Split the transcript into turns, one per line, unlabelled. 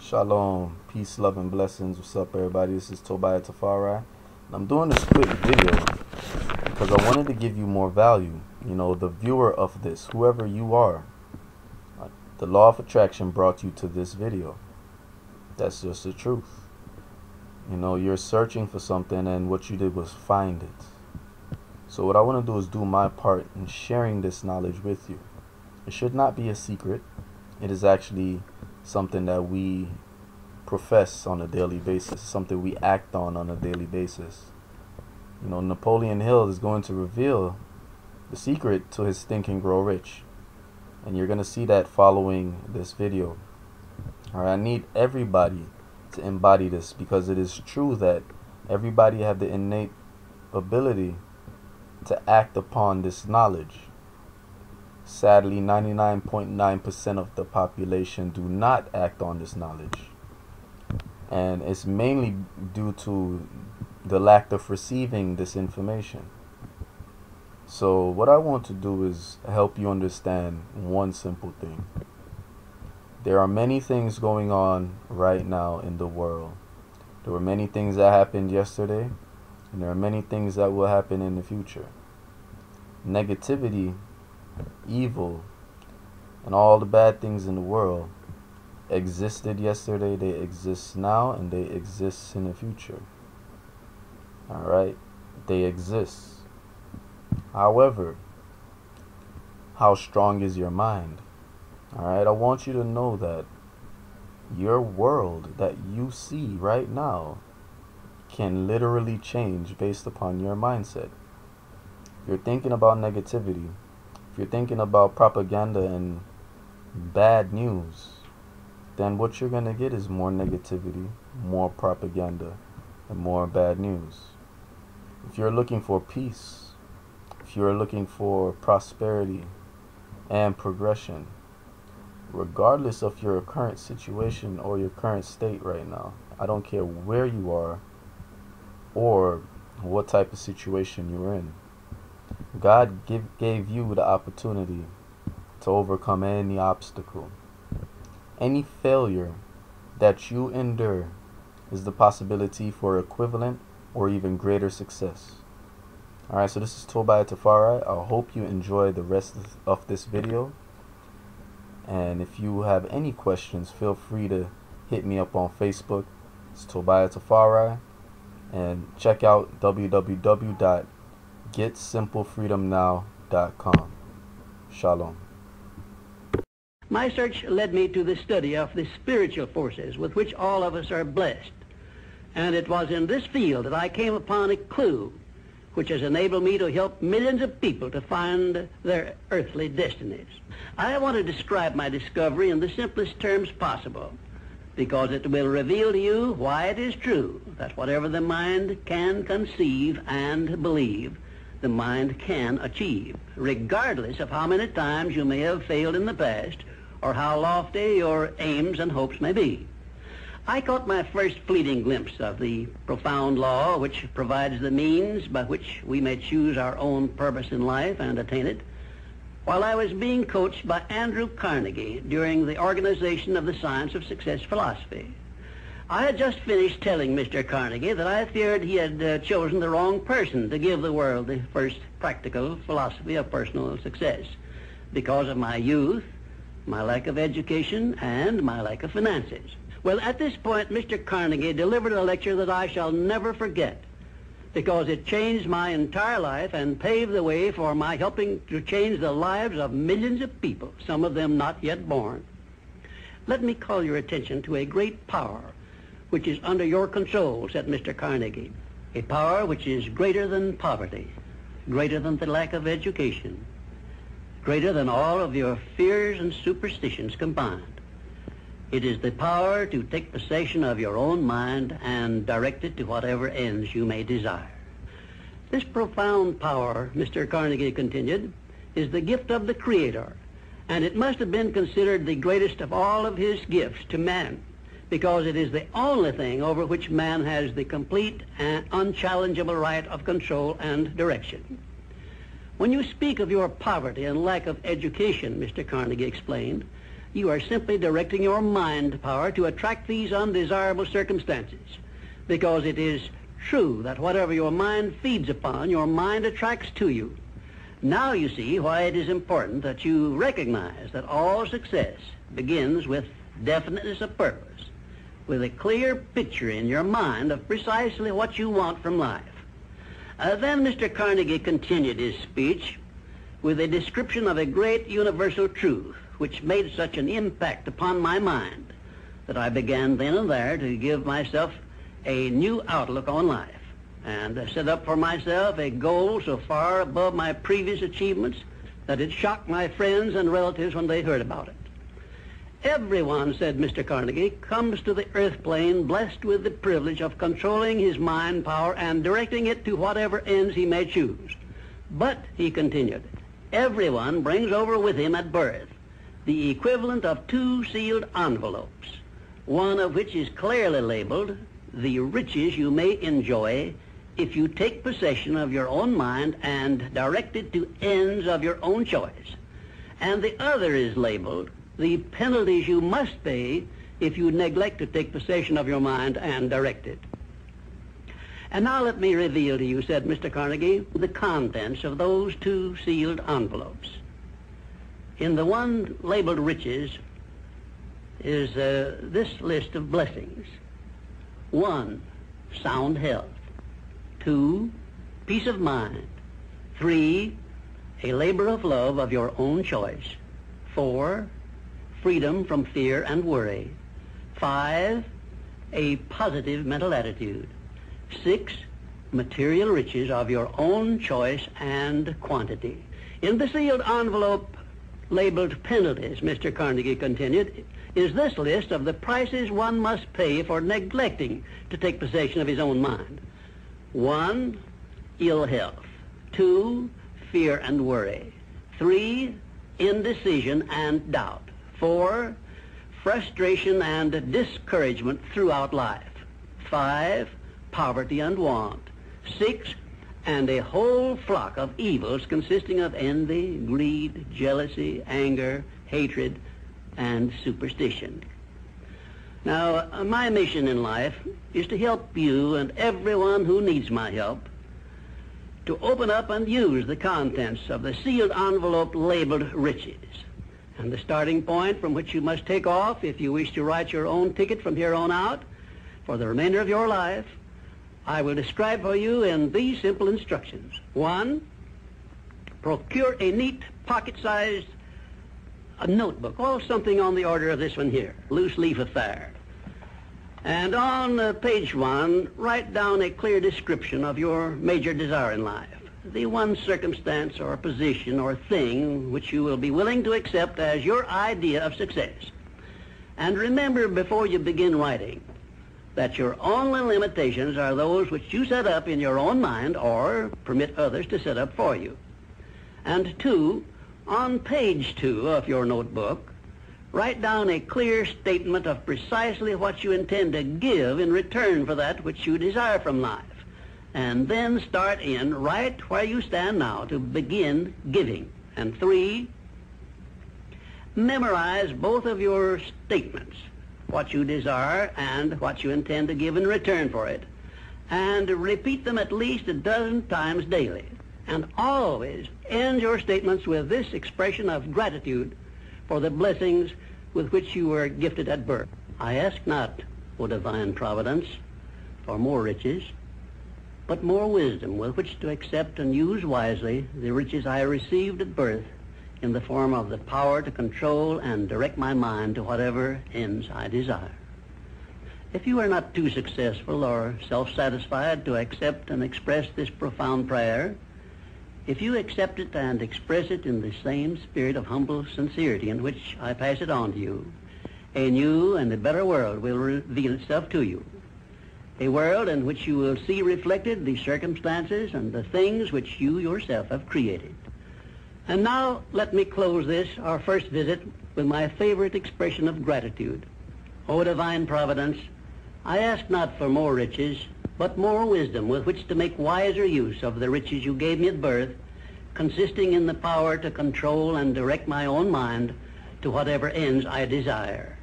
Shalom, peace, love, and blessings. What's up, everybody? This is Tobiah Tafari. And I'm doing this quick video because I wanted to give you more value. You know, the viewer of this, whoever you are, the law of attraction brought you to this video. That's just the truth. You know, you're searching for something and what you did was find it. So what I want to do is do my part in sharing this knowledge with you. It should not be a secret. It is actually something that we profess on a daily basis, something we act on a daily basis. You know, Napoleon Hill is going to reveal the secret to his Think and Grow Rich. And you're going to see that following this video. Alright, I need everybody to embody this because it is true that everybody have the innate ability to act upon this knowledge. Sadly, 99.9% of the population do not act on this knowledge. And it's mainly due to the lack of receiving this information. So what I want to do is help you understand one simple thing. There are many things going on right now in the world. There were many things that happened yesterday, and there are many things that will happen in the future. Negativity, evil, and all the bad things in the world existed yesterday, they exist now, and they exist in the future. Alright? They exist. However, how strong is your mind? Alright? I want you to know that your world that you see right now can literally change based upon your mindset. If you're thinking about negativity, if you're thinking about propaganda and bad news, then what you're going to get is more negativity, more propaganda, and more bad news. If you're looking for peace, if you're looking for prosperity and progression, regardless of your current situation or your current state right now, I don't care where you are or what type of situation you're in, God gave you the opportunity to overcome any obstacle. Any failure that you endure is the possibility for equivalent or even greater success. Alright, so this is Tobiah Tafari. I hope you enjoy the rest of this video. And if you have any questions, feel free to hit me up on Facebook. It's Tobiah Tafari. And check out www.getsimplefreedomnow.com. Shalom.
My search led me to the study of the spiritual forces with which all of us are blessed. And it was in this field that I came upon a clue which has enabled me to help millions of people to find their earthly destinies. I want to describe my discovery in the simplest terms possible, because it will reveal to you why it is true that whatever the mind can conceive and believe, the mind can achieve, regardless of how many times you may have failed in the past or how lofty your aims and hopes may be. I caught my first fleeting glimpse of the profound law which provides the means by which we may choose our own purpose in life and attain it, while I was being coached by Andrew Carnegie during the organization of the Science of Success philosophy. I had just finished telling Mr. Carnegie that I feared he had chosen the wrong person to give the world the first practical philosophy of personal success because of my youth, my lack of education, and my lack of finances. Well, at this point, Mr. Carnegie delivered a lecture that I shall never forget because it changed my entire life and paved the way for my helping to change the lives of millions of people, some of them not yet born. Let me call your attention to a great power which is under your control, said Mr. Carnegie, a power which is greater than poverty, greater than the lack of education, greater than all of your fears and superstitions combined. It is the power to take possession of your own mind and direct it to whatever ends you may desire. This profound power, Mr. Carnegie continued, is the gift of the Creator, and it must have been considered the greatest of all of his gifts to man, because it is the only thing over which man has the complete and unchallengeable right of control and direction. When you speak of your poverty and lack of education, Mr. Carnegie explained, you are simply directing your mind power to attract these undesirable circumstances, because it is true that whatever your mind feeds upon, your mind attracts to you. Now you see why it is important that you recognize that all success begins with definiteness of purpose, with a clear picture in your mind of precisely what you want from life. Then Mr. Carnegie continued his speech with a description of a great universal truth which made such an impact upon my mind that I began then and there to give myself a new outlook on life and set up for myself a goal so far above my previous achievements that it shocked my friends and relatives when they heard about it. Everyone, said Mr. Carnegie, comes to the earth plane blessed with the privilege of controlling his mind power and directing it to whatever ends he may choose. But, he continued, everyone brings over with him at birth the equivalent of 2 sealed envelopes, one of which is clearly labeled the riches you may enjoy if you take possession of your own mind and direct it to ends of your own choice, and the other is labeled the penalties you must pay if you neglect to take possession of your mind and direct it. And now let me reveal to you, said Mr. Carnegie, the contents of those 2 sealed envelopes. In the one labeled riches is this list of blessings. 1, sound health. 2, peace of mind. 3, a labor of love of your own choice. 4, freedom from fear and worry. 5, a positive mental attitude. 6, material riches of your own choice and quantity. In the sealed envelope labeled penalties, Mr. Carnegie continued, is this list of the prices one must pay for neglecting to take possession of his own mind. 1, ill health. 2, fear and worry. 3, indecision and doubt. 4, frustration and discouragement throughout life. 5, poverty and want. 6, and a whole flock of evils consisting of envy, greed, jealousy, anger, hatred, and superstition. Now, my mission in life is to help you and everyone who needs my help to open up and use the contents of the sealed envelope labeled riches. And the starting point from which you must take off if you wish to write your own ticket from here on out for the remainder of your life, I will describe for you in these simple instructions. 1, procure a neat pocket-sized notebook, or something on the order of this one here, loose leaf affair. And on page 1, write down a clear description of your major desire in life, the one circumstance or position or thing which you will be willing to accept as your idea of success. And remember before you begin writing that your only limitations are those which you set up in your own mind or permit others to set up for you. And 2, on page 2 of your notebook, write down a clear statement of precisely what you intend to give in return for that which you desire from life. And then start in right where you stand now to begin giving. And 3, memorize both of your statements, what you desire and what you intend to give in return for it, and repeat them at least 12 times daily. And always end your statements with this expression of gratitude for the blessings with which you were gifted at birth. I ask not, O divine providence, for more riches, but more wisdom with which to accept and use wisely the riches I received at birth in the form of the power to control and direct my mind to whatever ends I desire. If you are not too successful or self-satisfied to accept and express this profound prayer, if you accept it and express it in the same spirit of humble sincerity in which I pass it on to you, a new and a better world will reveal itself to you. A world in which you will see reflected the circumstances and the things which you yourself have created. And now let me close this, our first visit, with my favorite expression of gratitude. O divine providence, I ask not for more riches, but more wisdom with which to make wiser use of the riches you gave me at birth, consisting in the power to control and direct my own mind to whatever ends I desire.